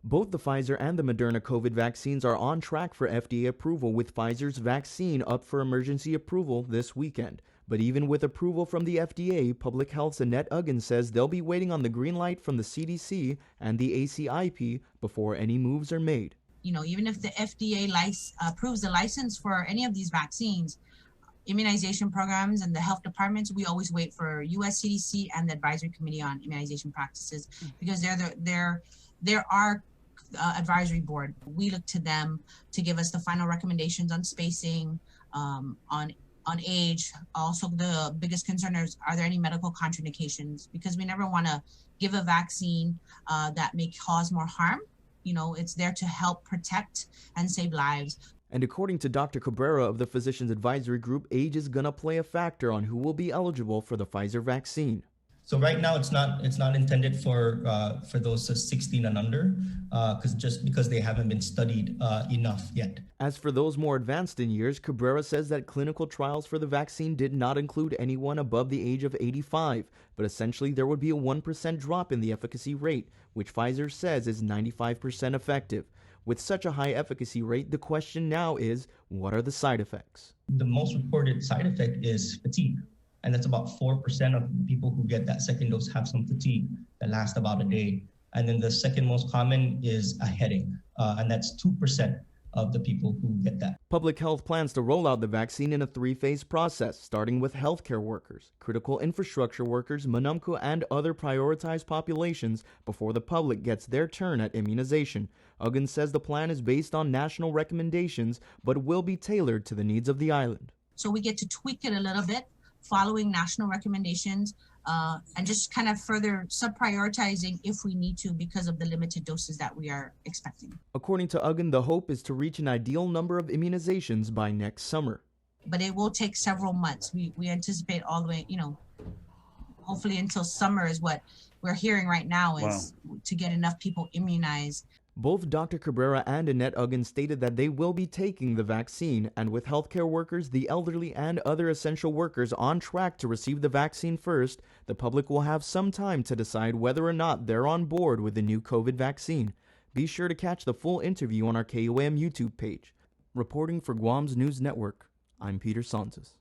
Both the Pfizer and the Moderna COVID vaccines are on track for FDA approval, with Pfizer's vaccine up for emergency approval this weekend. But even with approval from the FDA, Public Health's Annette Aguon says they'll be waiting on the green light from the CDC and the ACIP before any moves are made. Even if the FDA approves the license for any of these vaccines, immunization programs and the health departments, we always wait for US CDC and the Advisory Committee on Immunization Practices, because they're our advisory board. We look to them to give us the final recommendations on spacing, on age. Also, the biggest concern is, are there any medical contraindications? Because we never want to give a vaccine that may cause more harm. It's there to help protect and save lives. And according to Dr. Cabrera of the Physicians Advisory Group, age is going to play a factor on who will be eligible for the Pfizer vaccine. So right now, it's not intended for those 16 and under, because they haven't been studied enough yet. As for those more advanced in years, Cabrera says that clinical trials for the vaccine did not include anyone above the age of 85, but essentially there would be a 1% drop in the efficacy rate, which Pfizer says is 95% effective. With such a high efficacy rate, the question now is, what are the side effects? The most reported side effect is fatigue. And that's about 4% of people who get that second dose have some fatigue that lasts about a day. And then the second most common is a headache, and that's 2% of the people who get that. Public Health plans to roll out the vaccine in a 3-phase process, starting with healthcare workers, critical infrastructure workers, Manumco, and other prioritized populations before the public gets their turn at immunization. Aguon says the plan is based on national recommendations, but will be tailored to the needs of the island. So we get to tweak it a little bit, following national recommendations, and just kind of further sub-prioritizing if we need to, because of the limited doses that we are expecting. According to Aguon, the hope is to reach an ideal number of immunizations by next summer. But it will take several months. We anticipate all the way, hopefully until summer is what we're hearing right now, is to get enough people immunized. Both Dr. Cabrera and Annette Aguon stated that they will be taking the vaccine, and with healthcare workers, the elderly, and other essential workers on track to receive the vaccine first, the public will have some time to decide whether or not they're on board with the new COVID vaccine. Be sure to catch the full interview on our KOAM YouTube page. Reporting for Guam's News Network, I'm Peter Santos.